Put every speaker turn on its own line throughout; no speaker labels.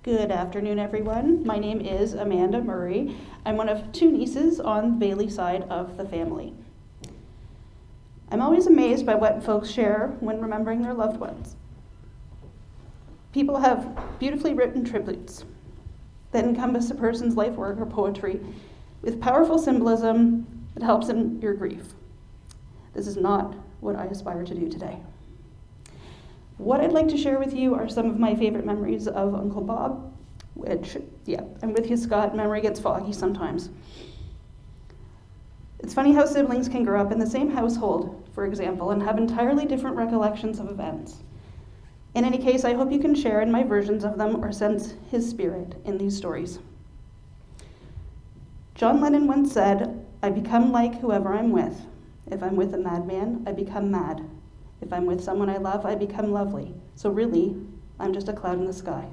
Good afternoon, everyone. My name is Amanda Murray. I'm one of two nieces on the Bailey side of the family. I'm always amazed by what folks share when remembering their loved ones. People have beautifully written tributes that encompass a person's life work or poetry with powerful symbolism that helps in your grief. This is not what I aspire to do today. What I'd like to share with you are some of my favorite memories of Uncle Bob, which, I'm with you, Scott, memory gets foggy sometimes. It's funny how siblings can grow up in the same household, for example, and have entirely different recollections of events. In any case, I hope you can share in my versions of them or sense his spirit in these stories. John Lennon once said, "I become like whoever I'm with. If I'm with a madman, I become mad. If I'm with someone I love, I become lovely. So really, I'm just a cloud in the sky."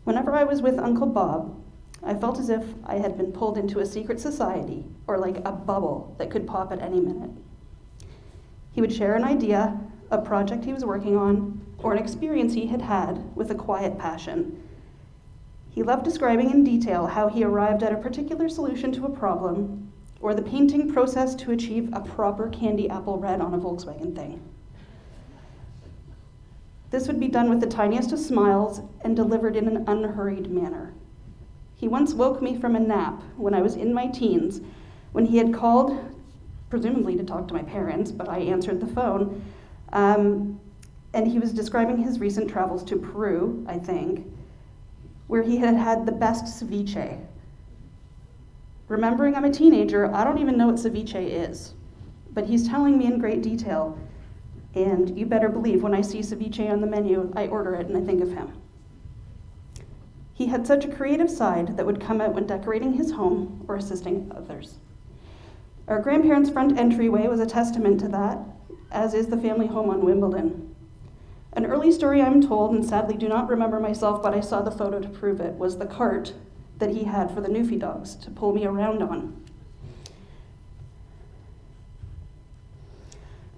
Whenever I was with Uncle Bob, I felt as if I had been pulled into a secret society or like a bubble that could pop at any minute. He would share an idea, a project he was working on, or an experience he had had with a quiet passion. He loved describing in detail how he arrived at a particular solution to a problem, or the painting process to achieve a proper candy apple red on a Volkswagen thing. This would be done with the tiniest of smiles and delivered in an unhurried manner. He once woke me from a nap when I was in my teens, when he had called, presumably to talk to my parents, but I answered the phone, and he was describing his recent travels to Peru, I think, where he had had the best ceviche. Remembering I'm a teenager, I don't even know what ceviche is, but he's telling me in great detail, and you better believe when I see ceviche on the menu, I order it and I think of him. He had such a creative side that would come out when decorating his home or assisting others. Our grandparents' front entryway was a testament to that, as is the family home on Wimbledon. An early story I'm told, and sadly do not remember myself, but I saw the photo to prove it, was the cart that he had for the Newfie dogs to pull me around on.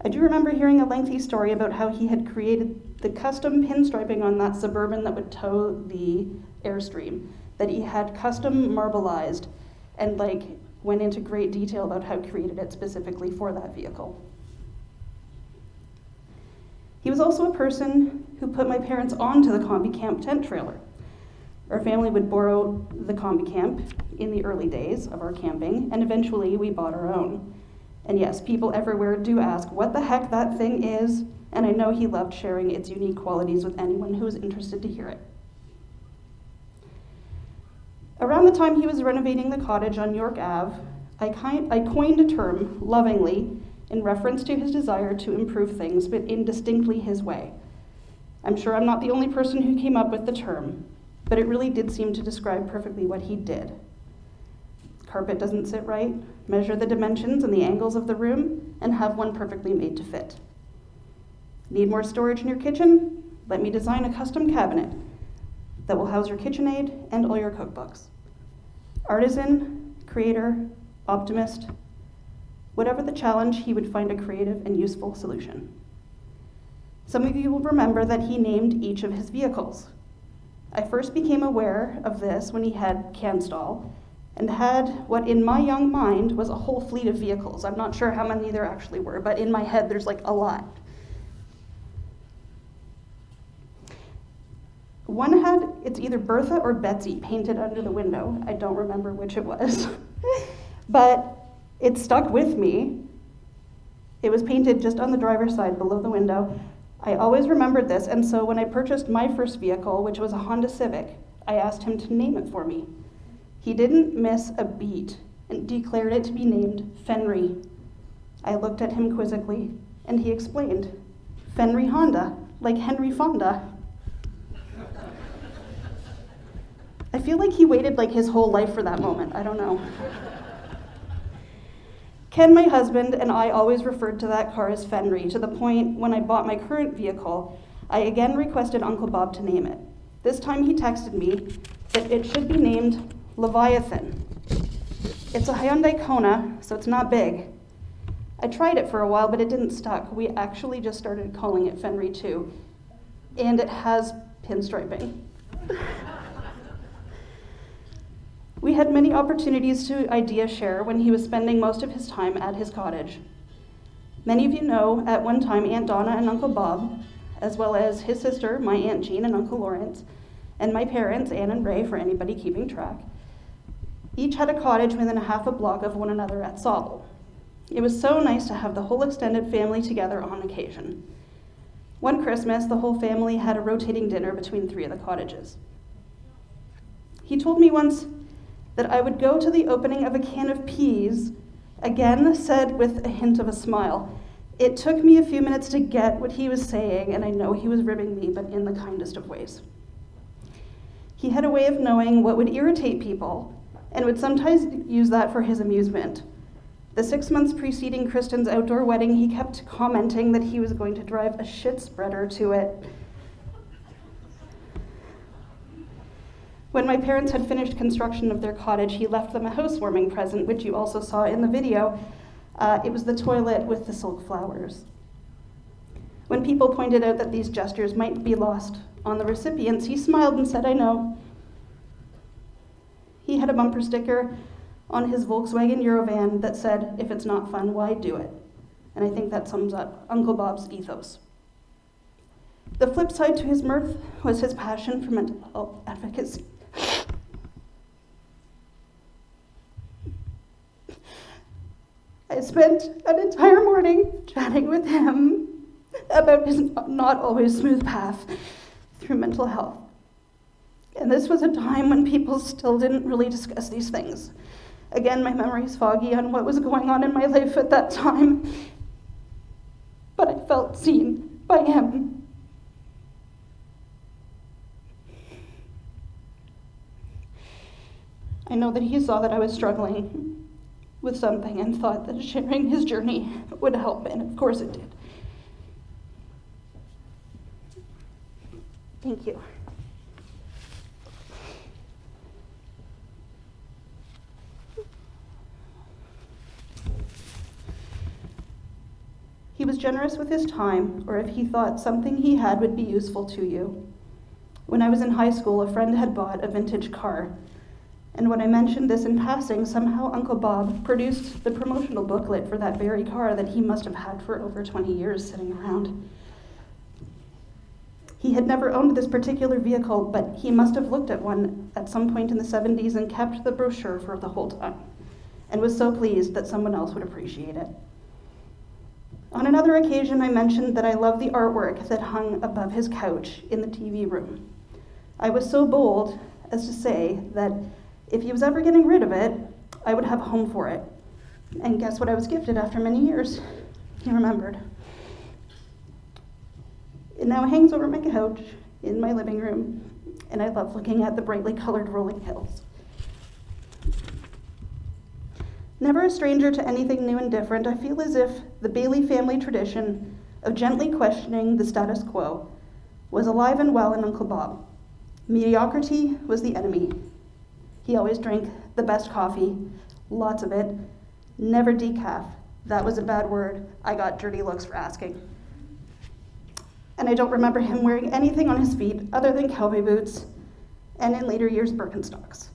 I do remember hearing a lengthy story about how he had created the custom pinstriping on that Suburban that would tow the Airstream, that he had custom marbleized and went into great detail about how he created it specifically for that vehicle. He was also a person who put my parents onto the combi camp tent trailer. Our family would borrow the combi camp in the early days of our camping, and eventually we bought our own. And yes, people everywhere do ask what the heck that thing is, and I know he loved sharing its unique qualities with anyone who was interested to hear it. Around the time he was renovating the cottage on York Ave, I coined a term, lovingly, in reference to his desire to improve things, but in distinctly his way. I'm sure I'm not the only person who came up with the term, but it really did seem to describe perfectly what he did. Carpet doesn't sit right, measure the dimensions and the angles of the room, and have one perfectly made to fit. Need more storage in your kitchen? Let me design a custom cabinet that will house your KitchenAid and all your cookbooks. Artisan, creator, optimist, whatever the challenge, he would find a creative and useful solution. Some of you will remember that he named each of his vehicles. I first became aware of this when he had Canstall and had what in my young mind was a whole fleet of vehicles. I'm not sure how many there actually were, but in my head there's a lot. One had, it's either Bertha or Betsy painted under the window. I don't remember which it was, but it stuck with me. It was painted just on the driver's side below the window. I always remembered this, and so when I purchased my first vehicle, which was a Honda Civic, I asked him to name it for me. He didn't miss a beat and declared it to be named Fenry. I looked at him quizzically, and he explained, "Fenry Honda, like Henry Fonda." I feel like he waited his whole life for that moment. I don't know. Ken, my husband, and I always referred to that car as Fenry, to the point when I bought my current vehicle, I again requested Uncle Bob to name it. This time he texted me that it should be named Leviathan. It's a Hyundai Kona, so it's not big. I tried it for a while, but it didn't stuck. We actually just started calling it Fenry too, and it has pinstriping. We had many opportunities to idea share when he was spending most of his time at his cottage. Many of you know, at one time, Aunt Donna and Uncle Bob, as well as his sister, my Aunt Jean and Uncle Lawrence, and my parents, Anne and Ray, for anybody keeping track, each had a cottage within a half a block of one another at Sauble. It was so nice to have the whole extended family together on occasion. One Christmas, the whole family had a rotating dinner between 3 of the cottages. He told me once that I would go to the opening of a can of peas, again said with a hint of a smile. It took me a few minutes to get what he was saying, and I know he was ribbing me, but in the kindest of ways. He had a way of knowing what would irritate people, and would sometimes use that for his amusement. The 6 months preceding Kristen's outdoor wedding, he kept commenting that he was going to drive a shit spreader to it. When my parents had finished construction of their cottage, he left them a housewarming present, which you also saw in the video. It was the toilet with the silk flowers. When people pointed out that these gestures might be lost on the recipients, he smiled and said, "I know." He had a bumper sticker on his Volkswagen Eurovan that said, "If it's not fun, why do it?" And I think that sums up Uncle Bob's ethos. The flip side to his mirth was his passion for mental health advocacy. I spent an entire morning chatting with him about his not always smooth path through mental health. And this was a time when people still didn't really discuss these things. Again, my memory's foggy on what was going on in my life at that time, but I felt seen by him. I know that he saw that I was struggling with something and thought that sharing his journey would help, and of course it did. Thank you. He was generous with his time, or if he thought something he had would be useful to you. When I was in high school, a friend had bought a vintage car, and when I mentioned this in passing, somehow Uncle Bob produced the promotional booklet for that very car that he must have had for over 20 years sitting around. He had never owned this particular vehicle, but he must have looked at one at some point in the 70s and kept the brochure for the whole time, and was so pleased that someone else would appreciate it. On another occasion, I mentioned that I loved the artwork that hung above his couch in the TV room. I was so bold as to say that if he was ever getting rid of it, I would have a home for it. And guess what I was gifted after many years? He remembered. It now hangs over my couch in my living room, and I love looking at the brightly colored rolling hills. Never a stranger to anything new and different, I feel as if the Bailey family tradition of gently questioning the status quo was alive and well in Uncle Bob. Mediocrity was the enemy. He always drank the best coffee, lots of it, never decaf. That was a bad word. I got dirty looks for asking. And I don't remember him wearing anything on his feet other than cowboy boots, and in later years, Birkenstocks.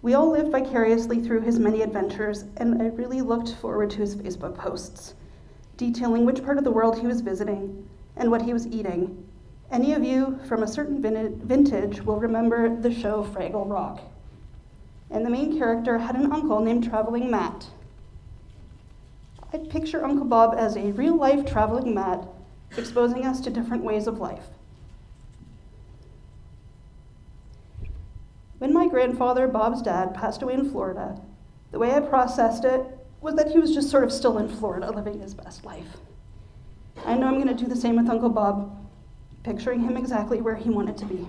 We all lived vicariously through his many adventures, and I really looked forward to his Facebook posts, detailing which part of the world he was visiting and what he was eating. Any of you from a certain vintage will remember the show Fraggle Rock. And the main character had an uncle named Traveling Matt. I'd picture Uncle Bob as a real-life traveling Matt, exposing us to different ways of life. When my grandfather, Bob's dad, passed away in Florida, the way I processed it was that he was just sort of still in Florida, living his best life. I know I'm going to do the same with Uncle Bob, picturing him exactly where he wanted to be.